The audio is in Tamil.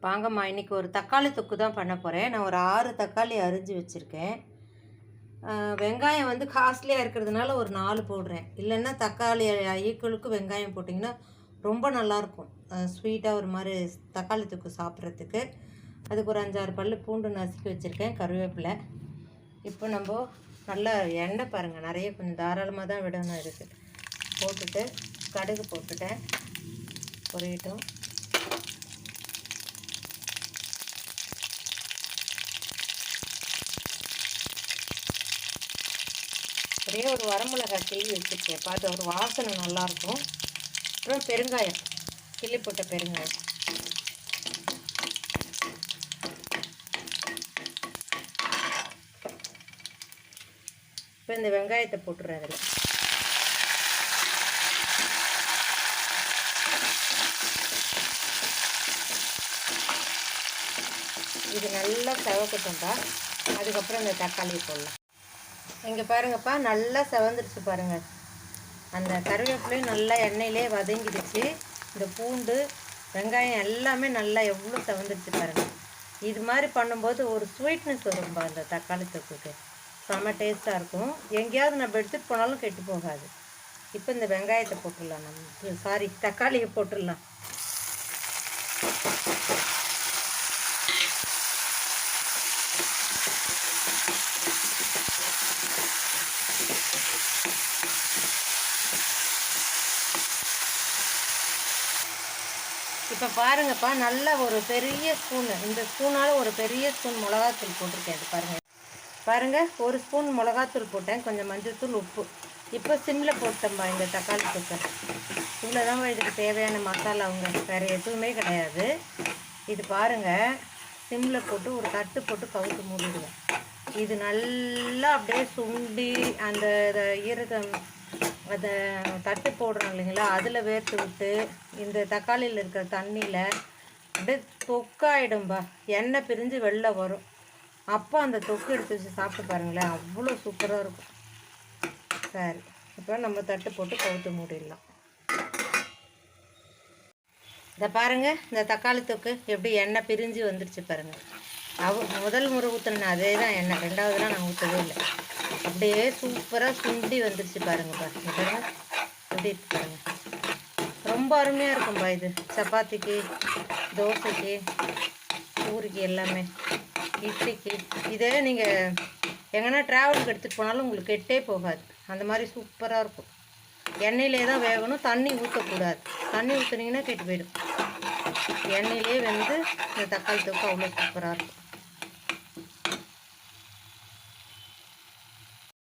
வாங்கம்மா, இன்றைக்கி ஒரு தக்காளி தொக்கு தான் பண்ண போகிறேன். நான் ஒரு 6 தக்காளி அரிஞ்சு வச்சுருக்கேன். வெங்காயம் வந்து காஸ்ட்லியாக இருக்கிறதுனால ஒரு 4 போடுறேன். இல்லைன்னா தக்காளி ஈக்குவலுக்கு வெங்காயம் போட்டிங்கன்னா ரொம்ப நல்லாயிருக்கும். ஸ்வீட்டாக ஒரு மாதிரி தக்காளி தொக்கு சாப்பிட்றதுக்கு. அதுக்கு ஒரு 5-6 பல் பூண்டு நசுக்கி வச்சுருக்கேன், கருவேப்பிலை. இப்போ நம்ம நல்லா எண்ணெய் பாருங்கள், நிறைய கொஞ்சம் தாராளமாக தான் விடணும். இதுக்கு போட்டுட்டு கடுகு போட்டுட்டேன், பொரியட்டும். ஒரே ஒரு வரமிளகாய் கிள்ளி வச்சுருக்கேன், பார்த்து ஒரு வாசனை நல்லாயிருக்கும். அப்புறம் பெருங்காயம், கிள்ளி போட்ட பெருங்காயம். இப்போ இந்த வெங்காயத்தை போட்டுறேன் அதில். இது நல்லா செவக்கட்டும்பா. அதுக்கப்புறம் இந்த தக்காளி போடலாம். இங்கே பாருங்கப்பா, நல்லா செவந்துருச்சு பாருங்கள். அந்த கருவேப்பிலையும் நல்லா எண்ணெயிலே வதங்கிடுச்சு. இந்த பூண்டு வெங்காயம் எல்லாமே நல்லா எவ்வளோ செவந்துருச்சு பாருங்கள். இது மாதிரி பண்ணும்போது ஒரு ஸ்வீட்னஸ் வரும்பா அந்த தக்காளி தொக்குக்கு. செம்ம டேஸ்ட்டாக இருக்கும். எங்கேயாவது நம்ம எடுத்துகிட்டு போனாலும் கெட்டு போகாது. இப்போ இந்த வெங்காயத்தை போட்டுடலாம், நம்ம தக்காளியை போட்டுடலாம். இப்போ பாருங்கப்பா, நல்ல ஒரு பெரிய ஸ்பூனு, இந்த ஸ்பூனால் ஒரு பெரிய ஸ்பூன் மிளகாத்தூள் போட்டிருக்கேன். இது பாருங்கள், ஒரு ஸ்பூன் மிளகாத்தூள் போட்டேன், கொஞ்சம் மஞ்சள்தூள், உப்பு. இப்போ சிம்மில் போட்டோம்பா இந்த தக்காளி தொக்கை. இவ்வளோதான் இதுக்கு தேவையான மசாலாவுங்க, வேறு எதுவுமே கிடையாது. இது பாருங்கள், சிம்மில் போட்டு ஒரு தட்டு போட்டு கவுத்து மூடிடுவேன். இது நல்லா அப்படியே சுண்டி அந்த ஈரகம் அதை தட்டு போடுறோம் இல்லைங்களா, அதில் வேர்த்து விட்டு இந்த தக்காளியில் இருக்கிற தண்ணியில் அப்படியே தொக்காயிடும்பா. எண்ணெய் பிரிஞ்சு வெளில வரும். அப்போ அந்த தொக்கு எடுத்து வச்சு சாப்பிட்டு பாருங்களேன், அவ்வளோ சூப்பராக இருக்கும். சரி, இப்போ நம்ம தட்டு போட்டு கவுத்து மூடிடலாம். இதை பாருங்கள், இந்த தக்காளி தொக்கு எப்படி எண்ணெய் பிரிஞ்சு வந்துடுச்சு பாருங்கள். முதல் முறை ஊற்றினேன் அதே தான் எண்ணெய், ரெண்டாவதுலாம் நான் ஊற்றவே இல்லை. அப்படியே சூப்பராக சுண்டி வந்துடுச்சு பாருங்கள். பாருங்கள் எப்படி இருக்கு பாருங்கள், ரொம்ப அருமையாக இருக்கும்பா. இது சப்பாத்திக்கு, தோசைக்கு, பூரிக்கு, எல்லாமே இட்லிக்கு. இதே நீங்கள் எங்கன்னா ட்ராவலுக்கு எடுத்துகிட்டு போனாலும் உங்களுக்கு கெட்டே போகாது. அந்த மாதிரி சூப்பராக இருக்கும். எண்ணெயிலே தான் வேகணும், தண்ணி ஊற்றக்கூடாது. தண்ணி ஊற்றுனீங்கன்னா கெட்டு போயிடும். எண்ணெயிலே வந்து இந்த தக்காளி தொக்கு அவ்வளோ சூப்பராக இருக்கும்.